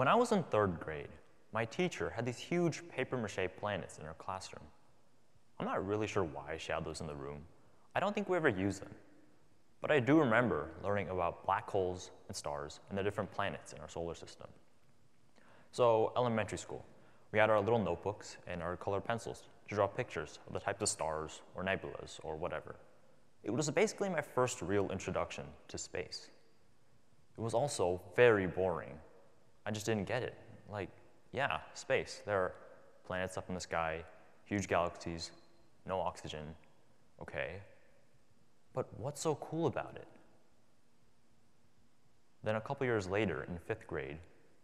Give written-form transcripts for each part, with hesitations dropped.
When I was in 3rd grade, my teacher had these huge papier-mâché planets in her classroom. I'm not really sure why she had those in the room. I don't think we ever used them. But I do remember learning about black holes and stars and the different planets in our solar system. So, elementary school, we had our little notebooks and our colored pencils to draw pictures of the types of stars or nebulas or whatever. It was basically my first real introduction to space. It was also very boring. I just didn't get it. Like, yeah, space. There are planets up in the sky, huge galaxies, no oxygen. Okay. But what's so cool about it? Then a couple years later, in 5th grade,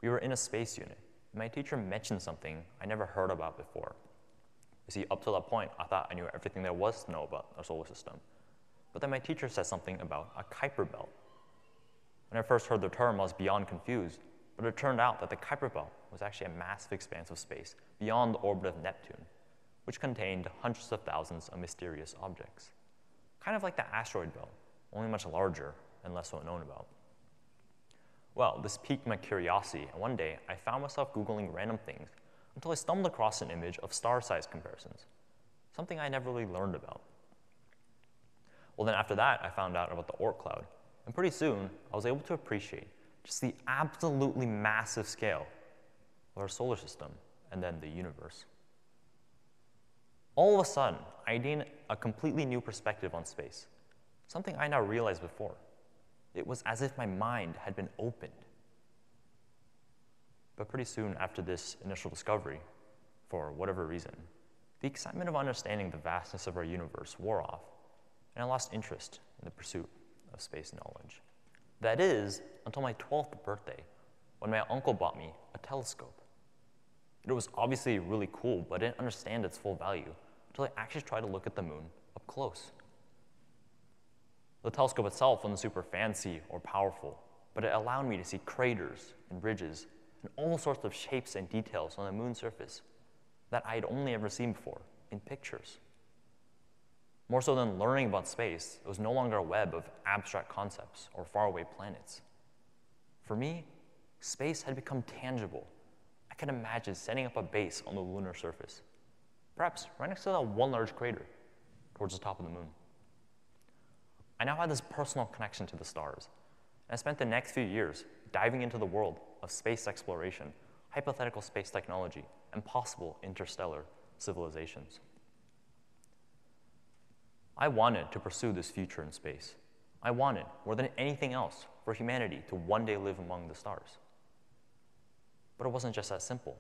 we were in a space unit. And my teacher mentioned something I never heard about before. You see, up to that point, I thought I knew everything there was to know about our solar system. But then my teacher said something about a Kuiper belt. When I first heard the term, I was beyond confused, but it turned out that the Kuiper belt was actually a massive expanse of space beyond the orbit of Neptune, which contained hundreds of thousands of mysterious objects. Kind of like the asteroid belt, only much larger and less well known about. Well, this piqued my curiosity, and one day I found myself Googling random things until I stumbled across an image of star size comparisons, something I never really learned about. Well, then after that, I found out about the Oort cloud, and pretty soon I was able to appreciate just the absolutely massive scale of our solar system and then the universe. All of a sudden, I gained a completely new perspective on space, something I now realized before. It was as if my mind had been opened. But pretty soon after this initial discovery, for whatever reason, the excitement of understanding the vastness of our universe wore off, and I lost interest in the pursuit of space knowledge. That is, until my 12th birthday, when my uncle bought me a telescope. It was obviously really cool, but I didn't understand its full value until I actually tried to look at the moon up close. The telescope itself wasn't super fancy or powerful, but it allowed me to see craters and ridges and all sorts of shapes and details on the moon's surface that I had only ever seen before in pictures. More so than learning about space, it was no longer a web of abstract concepts or faraway planets. For me, space had become tangible. I could imagine setting up a base on the lunar surface, perhaps right next to that one large crater towards the top of the moon. I now had this personal connection to the stars, and I spent the next few years diving into the world of space exploration, hypothetical space technology, and possible interstellar civilizations. I wanted to pursue this future in space. I wanted, more than anything else, for humanity to one day live among the stars. But it wasn't just that simple.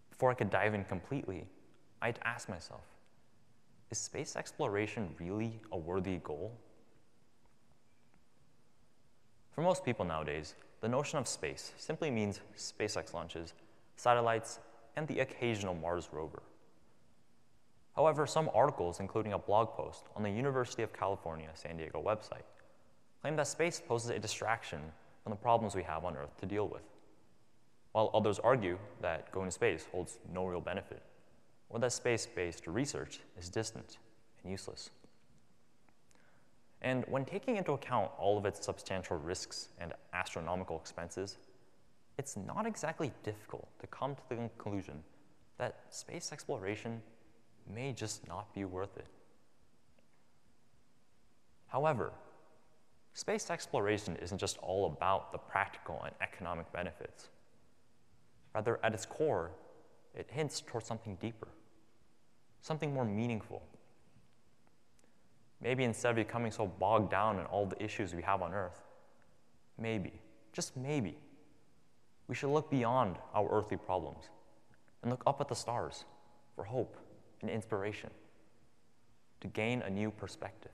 Before I could dive in completely, I had to ask myself, is space exploration really a worthy goal? For most people nowadays, the notion of space simply means SpaceX launches, satellites, and the occasional Mars rover. However, some articles, including a blog post on the University of California, San Diego website, claim that space poses a distraction from the problems we have on Earth to deal with, while others argue that going to space holds no real benefit, or that space-based research is distant and useless. And when taking into account all of its substantial risks and astronomical expenses, it's not exactly difficult to come to the conclusion that space exploration may just not be worth it. However, space exploration isn't just all about the practical and economic benefits. Rather, at its core, it hints towards something deeper, something more meaningful. Maybe instead of becoming so bogged down in all the issues we have on Earth, maybe, just maybe, we should look beyond our earthly problems and look up at the stars for hope and inspiration to gain a new perspective.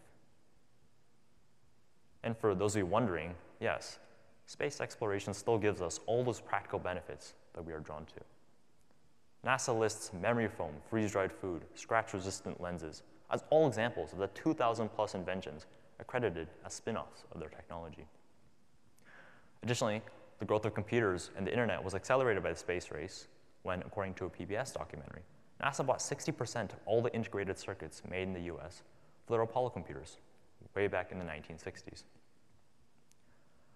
And for those of you wondering, yes, space exploration still gives us all those practical benefits that we are drawn to. NASA lists memory foam, freeze-dried food, scratch-resistant lenses as all examples of the 2,000+ inventions accredited as spin-offs of their technology. Additionally, the growth of computers and the internet was accelerated by the space race when, according to a PBS documentary, NASA bought 60% of all the integrated circuits made in the US for their Apollo computers way back in the 1960s.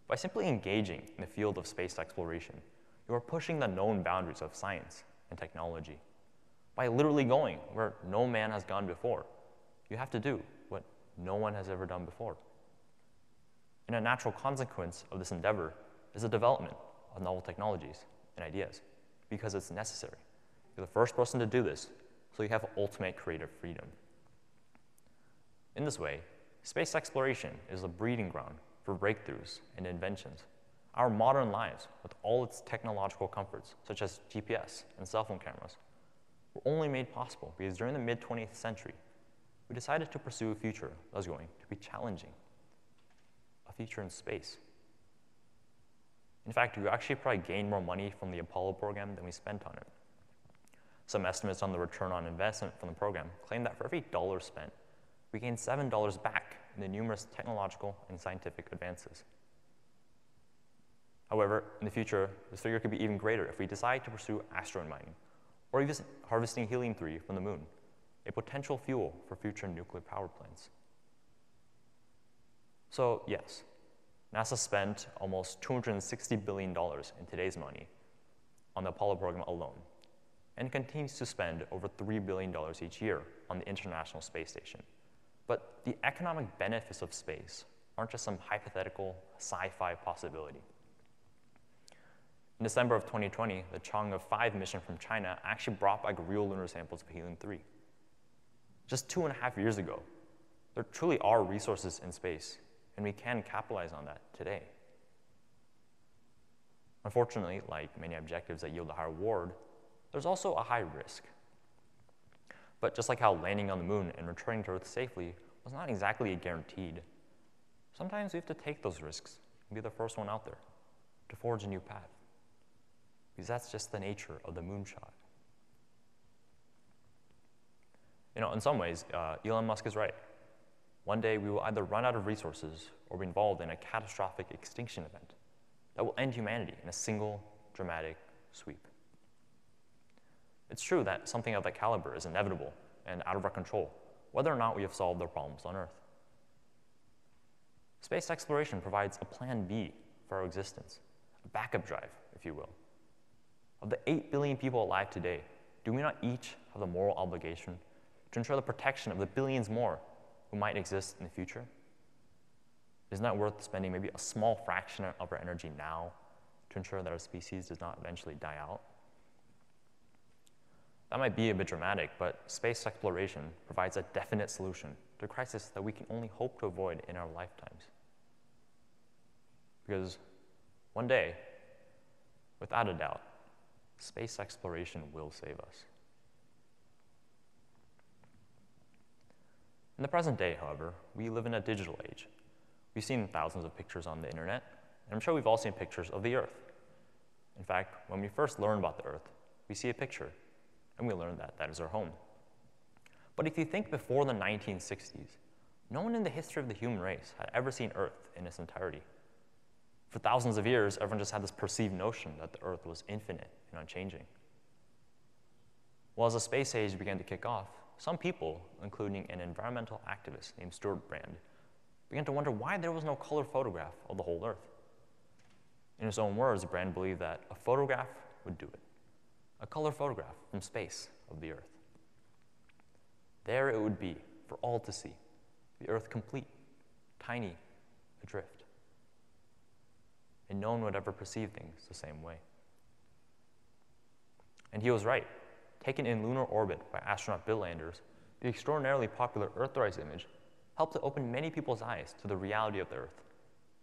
By simply engaging in the field of space exploration, You are pushing the known boundaries of science and technology. By literally going where no man has gone before, you have to do what no one has ever done before. And a natural consequence of this endeavor is the development of novel technologies and ideas, because it's necessary. You're the first person to do this, so you have ultimate creative freedom. In this way, space exploration is a breeding ground for breakthroughs and inventions. Our modern lives, with all its technological comforts, such as GPS and cell phone cameras, were only made possible because during the mid-20th century, we decided to pursue a future that was going to be challenging, a future in space. In fact, we actually probably gained more money from the Apollo program than we spent on it. Some estimates on the return on investment from the program claim that for every dollar spent, we gained $7 back in the numerous technological and scientific advances. However, in the future, this figure could be even greater if we decide to pursue asteroid mining, or even harvesting helium-3 from the moon, a potential fuel for future nuclear power plants. So yes, NASA spent almost $260 billion in today's money on the Apollo program alone, and continues to spend over $3 billion each year on the International Space Station. But the economic benefits of space aren't just some hypothetical sci-fi possibility. In December of 2020, the Chang'e 5 mission from China actually brought back real lunar samples of helium-3. Just 2.5 years ago, there truly are resources in space, and we can capitalize on that today. Unfortunately, like many objectives that yield a high reward, there's also a high risk. But just like how landing on the moon and returning to Earth safely was not exactly guaranteed, sometimes we have to take those risks and be the first one out there to forge a new path. Because that's just the nature of the moonshot. You know, in some ways, Elon Musk is right. One day we will either run out of resources or be involved in a catastrophic extinction event that will end humanity in a single dramatic sweep. It's true that something of that caliber is inevitable and out of our control, whether or not we have solved our problems on Earth. Space exploration provides a plan B for our existence, a backup drive, if you will. Of the 8 billion people alive today, do we not each have the moral obligation to ensure the protection of the billions more who might exist in the future? Isn't that worth spending maybe a small fraction of our energy now to ensure that our species does not eventually die out? That might be a bit dramatic, but space exploration provides a definite solution to a crisis that we can only hope to avoid in our lifetimes. Because one day, without a doubt, space exploration will save us. In the present day, however, we live in a digital age. We've seen thousands of pictures on the internet, and I'm sure we've all seen pictures of the Earth. In fact, when we first learn about the Earth, we see a picture, and we learn that that is our home. But if you think before the 1960s, no one in the history of the human race had ever seen Earth in its entirety. For thousands of years, everyone just had this perceived notion that the Earth was infinite and unchanging. Well, as the space age began to kick off, some people, including an environmental activist named Stuart Brand, began to wonder why there was no color photograph of the whole Earth. In his own words, Brand believed that a photograph would do it. A color photograph from space of the Earth. There it would be for all to see, the Earth complete, tiny, adrift. And no one would ever perceive things the same way. And he was right. Taken in lunar orbit by astronaut Bill Anders, the extraordinarily popular Earthrise image helped to open many people's eyes to the reality of the Earth,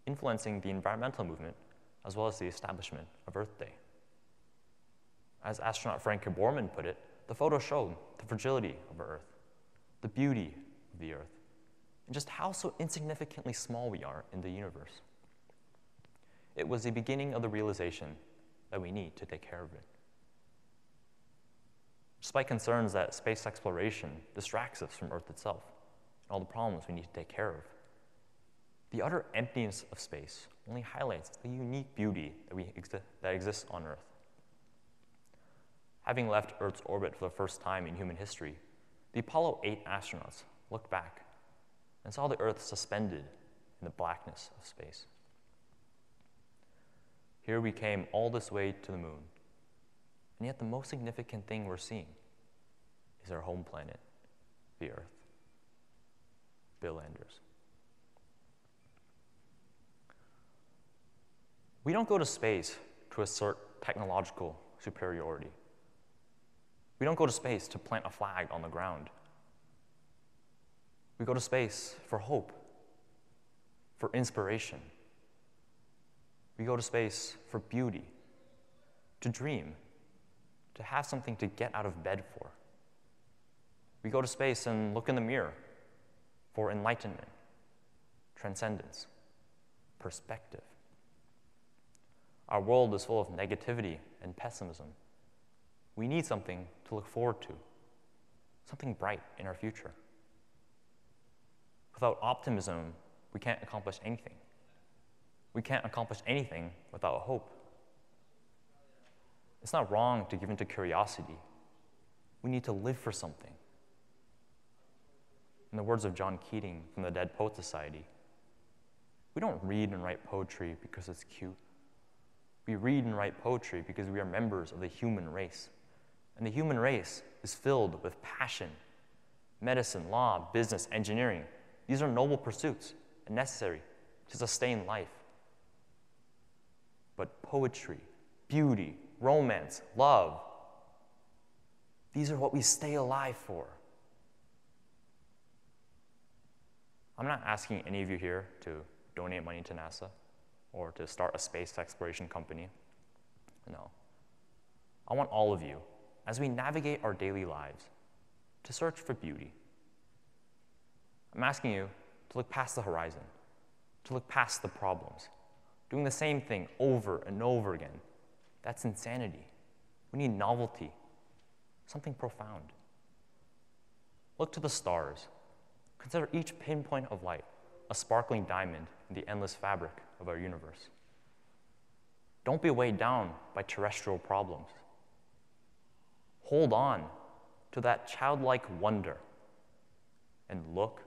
influencing the environmental movement as well as the establishment of Earth Day. As astronaut Frank Borman put it, the photo showed the fragility of our Earth, the beauty of the Earth, and just how so insignificantly small we are in the universe. It was the beginning of the realization that we need to take care of it. Despite concerns that space exploration distracts us from Earth itself and all the problems we need to take care of, the utter emptiness of space only highlights the unique beauty that exists on Earth. Having left Earth's orbit for the first time in human history, the Apollo 8 astronauts looked back and saw the Earth suspended in the blackness of space. Here we came all this way to the moon. And yet the most significant thing we're seeing is our home planet, the Earth. Bill Anders. We don't go to space to assert technological superiority. We don't go to space to plant a flag on the ground. We go to space for hope, for inspiration. We go to space for beauty, to dream, to have something to get out of bed for. We go to space and look in the mirror for enlightenment, transcendence, perspective. Our world is full of negativity and pessimism. We need something to look forward to, something bright in our future. Without optimism, we can't accomplish anything. We can't accomplish anything without hope. It's not wrong to give in to curiosity. We need to live for something. In the words of John Keating from the Dead Poets Society, we don't read and write poetry because it's cute. We read and write poetry because we are members of the human race. And the human race is filled with passion, medicine, law, business, engineering. These are noble pursuits and necessary to sustain life. But poetry, beauty, romance, love, these are what we stay alive for. I'm not asking any of you here to donate money to NASA or to start a space exploration company. No. I want all of you, as we navigate our daily lives, to search for beauty. I'm asking you to look past the horizon, to look past the problems. Doing the same thing over and over again, that's insanity. We need novelty, something profound. Look to the stars. Consider each pinpoint of light a sparkling diamond in the endless fabric of our universe. Don't be weighed down by terrestrial problems. Hold on to that childlike wonder and look